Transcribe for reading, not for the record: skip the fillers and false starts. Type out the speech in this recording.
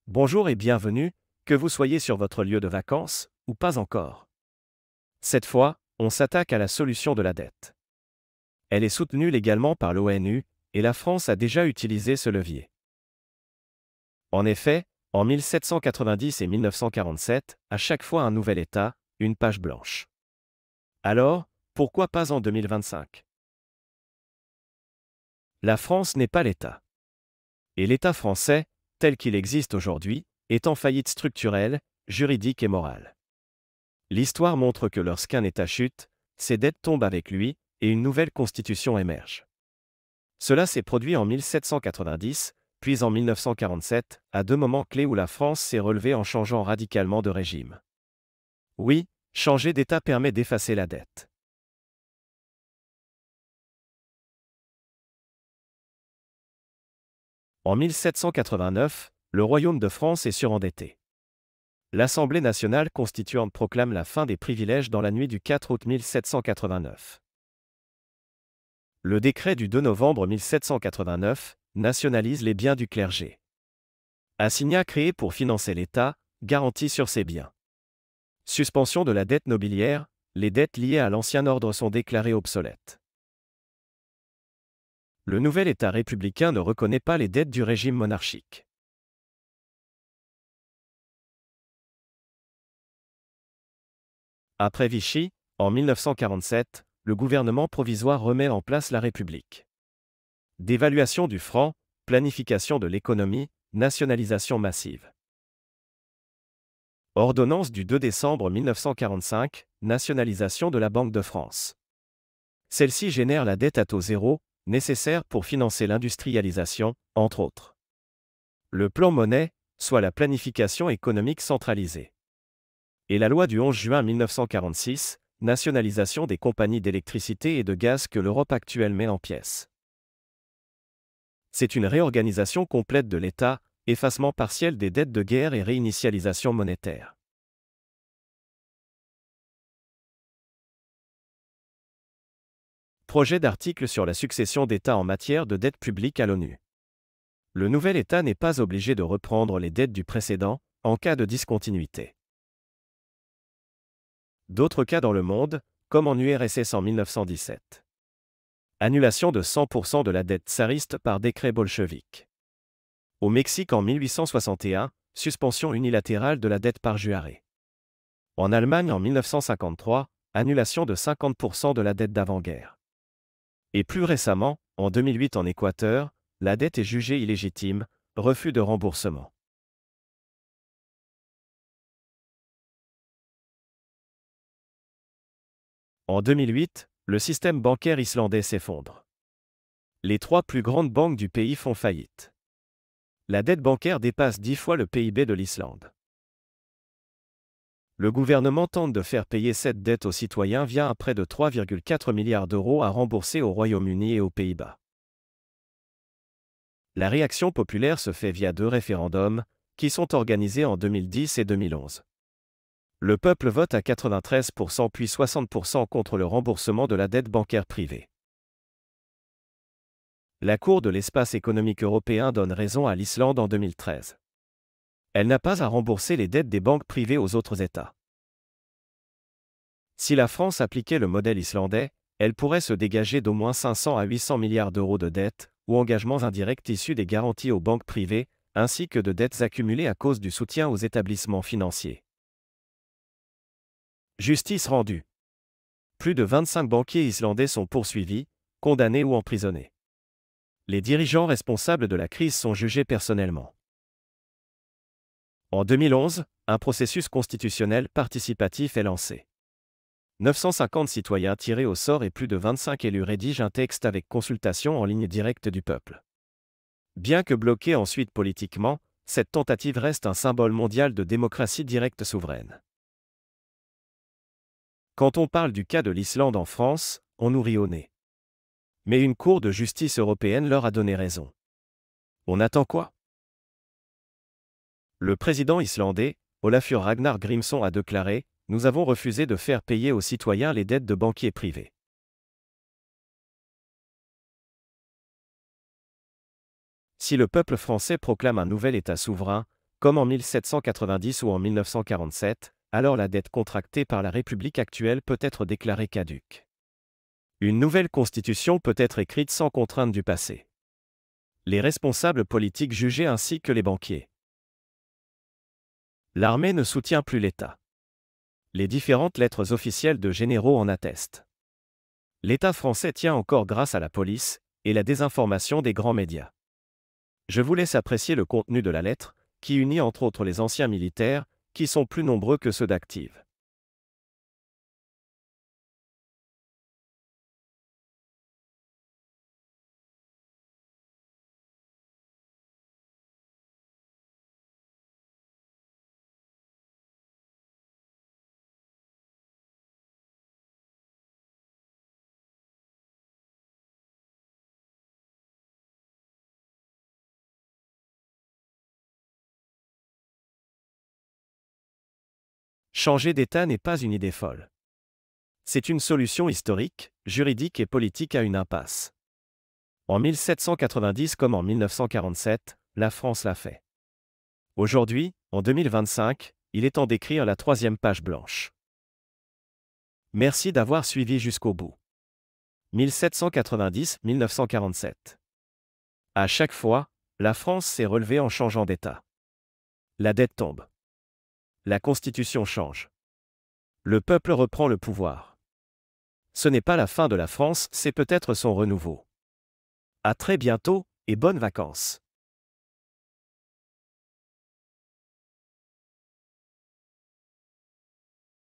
Bonjour et bienvenue, que vous soyez sur votre lieu de vacances, ou pas encore. Cette fois, on s'attaque à la solution de la dette. Elle est soutenue légalement par l'ONU, et la France a déjà utilisé ce levier. En effet, en 1790 et 1947, à chaque fois un nouvel État, une page blanche. Alors, pourquoi pas en 2025? La France n'est pas l'État. Et l'État français, tel qu'il existe aujourd'hui, est en faillite structurelle, juridique et morale. L'histoire montre que lorsqu'un État chute, ses dettes tombent avec lui, et une nouvelle constitution émerge. Cela s'est produit en 1790, puis en 1947, à deux moments clés où la France s'est relevée en changeant radicalement de régime. Oui, changer d'État permet d'effacer la dette. En 1789, le Royaume de France est surendetté. L'Assemblée nationale constituante proclame la fin des privilèges dans la nuit du 4 août 1789. Le décret du 2 novembre 1789 nationalise les biens du clergé. Assignat créé pour financer l'État, garantie sur ses biens. Suspension de la dette nobiliaire, les dettes liées à l'ancien ordre sont déclarées obsolètes. Le nouvel État républicain ne reconnaît pas les dettes du régime monarchique. Après Vichy, en 1947, le gouvernement provisoire remet en place la République. Dévaluation du franc, planification de l'économie, nationalisation massive. Ordonnance du 2 décembre 1945, nationalisation de la Banque de France. Celle-ci génère la dette à taux zéro, nécessaire pour financer l'industrialisation, entre autres. Le plan Monnet, soit la planification économique centralisée. Et la loi du 11 juin 1946, nationalisation des compagnies d'électricité et de gaz que l'Europe actuelle met en pièces. C'est une réorganisation complète de l'État, effacement partiel des dettes de guerre et réinitialisation monétaire. Projet d'article sur la succession d'États en matière de dette publique à l'ONU. Le nouvel État n'est pas obligé de reprendre les dettes du précédent, en cas de discontinuité. D'autres cas dans le monde, comme en URSS en 1917. Annulation de 100% de la dette tsariste par décret bolchevique. Au Mexique en 1861, suspension unilatérale de la dette par Juarez. En Allemagne en 1953, annulation de 50% de la dette d'avant-guerre. Et plus récemment, en 2008 en Équateur, la dette est jugée illégitime, refus de remboursement. En 2008, le système bancaire islandais s'effondre. Les trois plus grandes banques du pays font faillite. La dette bancaire dépasse 10 fois le PIB de l'Islande. Le gouvernement tente de faire payer cette dette aux citoyens via un prêt de 3,4 milliards d'euros à rembourser au Royaume-Uni et aux Pays-Bas. La réaction populaire se fait via deux référendums, qui sont organisés en 2010 et 2011. Le peuple vote à 93% puis 60% contre le remboursement de la dette bancaire privée. La Cour de l'espace économique européen donne raison à l'Islande en 2013. Elle n'a pas à rembourser les dettes des banques privées aux autres États. Si la France appliquait le modèle islandais, elle pourrait se dégager d'au moins 500 à 800 milliards d'euros de dettes, ou engagements indirects issus des garanties aux banques privées, ainsi que de dettes accumulées à cause du soutien aux établissements financiers. Justice rendue. Plus de 25 banquiers islandais sont poursuivis, condamnés ou emprisonnés. Les dirigeants responsables de la crise sont jugés personnellement. En 2011, un processus constitutionnel participatif est lancé. 950 citoyens tirés au sort et plus de 25 élus rédigent un texte avec consultation en ligne directe du peuple. Bien que bloquée ensuite politiquement, cette tentative reste un symbole mondial de démocratie directe souveraine. Quand on parle du cas de l'Islande en France, on nous rit au nez. Mais une cour de justice européenne leur a donné raison. On attend quoi? Le président islandais, Olafur Ragnar Grimsson a déclaré « Nous avons refusé de faire payer aux citoyens les dettes de banquiers privés. » Si le peuple français proclame un nouvel État souverain, comme en 1790 ou en 1947, alors la dette contractée par la République actuelle peut être déclarée caduque. Une nouvelle constitution peut être écrite sans contrainte du passé. Les responsables politiques jugés ainsi que les banquiers. L'armée ne soutient plus l'État. Les différentes lettres officielles de généraux en attestent. L'État français tient encore grâce à la police et la désinformation des grands médias. Je vous laisse apprécier le contenu de la lettre, qui unit entre autres les anciens militaires, qui sont plus nombreux que ceux d'actifs. Changer d'État n'est pas une idée folle. C'est une solution historique, juridique et politique à une impasse. En 1790 comme en 1947, la France l'a fait. Aujourd'hui, en 2025, il est temps d'écrire la troisième page blanche. Merci d'avoir suivi jusqu'au bout. 1790-1947. À chaque fois, la France s'est relevée en changeant d'État. La dette tombe. La Constitution change. Le peuple reprend le pouvoir. Ce n'est pas la fin de la France, c'est peut-être son renouveau. À très bientôt, et bonnes vacances.